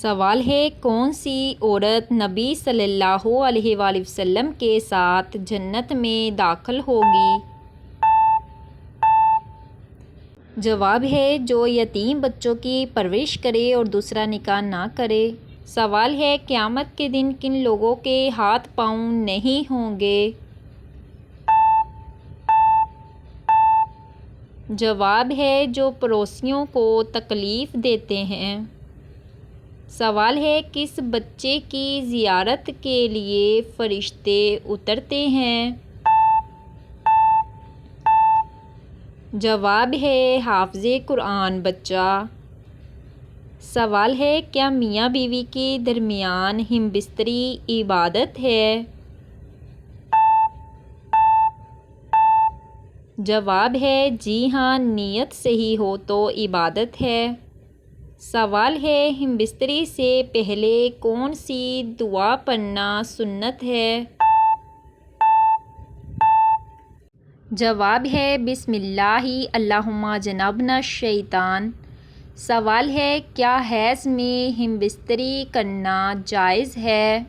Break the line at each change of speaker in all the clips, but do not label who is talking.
سوال ہے، کون سی عورت نبی صلی اللہ علیہ وآلہ وسلم کے ساتھ جنت میں داخل ہوگی؟ جواب ہے، جو یتیم بچوں کی پرورش کرے اور دوسرا نکاح نہ کرے۔ سوال ہے، قیامت کے دن کن لوگوں کے ہاتھ پاؤں نہیں ہوں گے؟ جواب ہے، جو پڑوسیوں کو تکلیف دیتے ہیں۔ سوال ہے، کس بچے کی زیارت کے لیے فرشتے اترتے ہیں؟ جواب ہے، حافظ قرآن بچہ۔ سوال ہے، کیا میاں بیوی کے درمیان ہم بستری عبادت ہے؟ جواب ہے، جی ہاں، نیت صحیح ہو تو عبادت ہے۔ سوال ہے، ہم بستری سے پہلے کون سی دعا پڑھنا سنت ہے؟ جواب ہے، بسم اللہ اللہم جنبنا الشیطان۔ سوال ہے، کیا حیض میں ہم بستری کرنا جائز ہے؟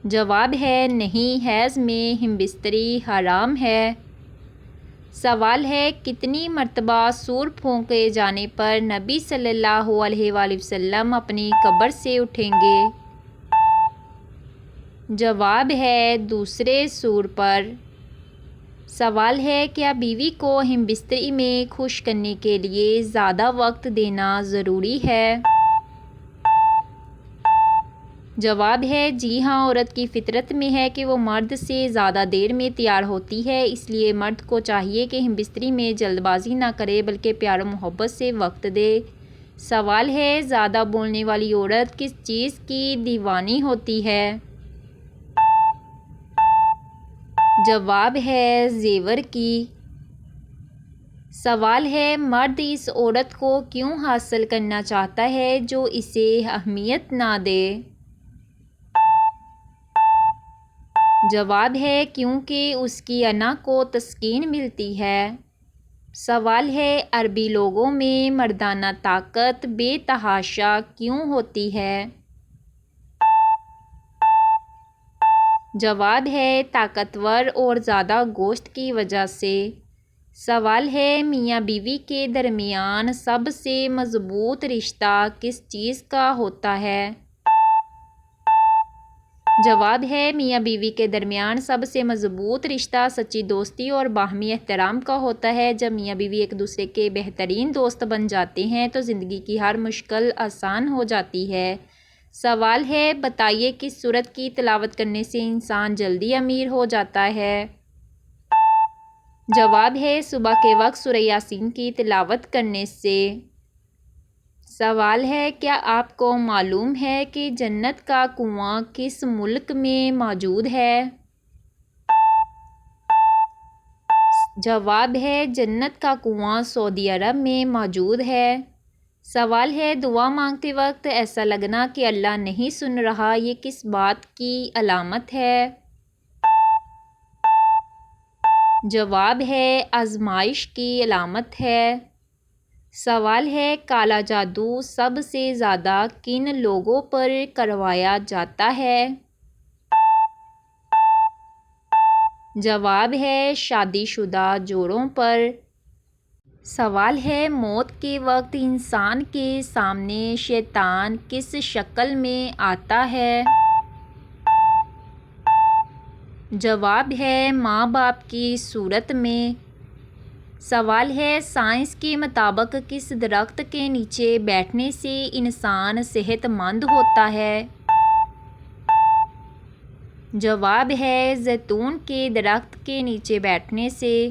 جواب ہے، نہیں، حیض میں ہم بستری حرام ہے۔ سوال ہے، کتنی مرتبہ سور پھونکے جانے پر نبی صلی اللہ علیہ وآلہ وسلم اپنی قبر سے اٹھیں گے؟ جواب ہے، دوسرے سور پر۔ سوال ہے، کیا بیوی کو ہم بستری میں خوش کرنے کے لیے زیادہ وقت دینا ضروری ہے؟ جواب ہے، جی ہاں، عورت کی فطرت میں ہے کہ وہ مرد سے زیادہ دیر میں تیار ہوتی ہے، اس لیے مرد کو چاہیے کہ ہم بستری میں جلد بازی نہ کرے بلکہ پیار و محبت سے وقت دے۔ سوال ہے، زیادہ بولنے والی عورت کس چیز کی دیوانی ہوتی ہے؟ جواب ہے، زیور کی۔ سوال ہے، مرد اس عورت کو کیوں حاصل کرنا چاہتا ہے جو اسے اہمیت نہ دے؟ جواب ہے، کیونکہ اس کی انا کو تسکین ملتی ہے۔ سوال ہے، عربی لوگوں میں مردانہ طاقت بے تحاشا کیوں ہوتی ہے؟ جواب ہے، طاقتور اور زیادہ گوشت کی وجہ سے۔ سوال ہے، میاں بیوی کے درمیان سب سے مضبوط رشتہ کس چیز کا ہوتا ہے؟ جواب ہے، میاں بیوی کے درمیان سب سے مضبوط رشتہ سچی دوستی اور باہمی احترام کا ہوتا ہے۔ جب میاں بیوی ایک دوسرے کے بہترین دوست بن جاتے ہیں تو زندگی کی ہر مشکل آسان ہو جاتی ہے۔ سوال ہے، بتائیے کس سورت کی تلاوت کرنے سے انسان جلدی امیر ہو جاتا ہے؟ جواب ہے، صبح کے وقت سورہ یاسین کی تلاوت کرنے سے۔ سوال ہے، کیا آپ کو معلوم ہے کہ جنت کا کنواں کس ملک میں موجود ہے؟ جواب ہے، جنت کا کنواں سعودی عرب میں موجود ہے۔ سوال ہے، دعا مانگتے وقت ایسا لگنا کہ اللہ نہیں سن رہا، یہ کس بات کی علامت ہے؟ جواب ہے، آزمائش کی علامت ہے۔ سوال ہے، کالا جادو سب سے زیادہ کن لوگوں پر کروایا جاتا ہے؟ جواب ہے، شادی شدہ جوڑوں پر۔ سوال ہے، موت کے وقت انسان کے سامنے شیطان کس شکل میں آتا ہے؟ جواب ہے، ماں باپ کی صورت میں۔ سوال ہے، سائنس کے مطابق کس درخت کے نیچے بیٹھنے سے انسان صحت مند ہوتا ہے؟ جواب ہے، زیتون کے درخت کے نیچے بیٹھنے سے۔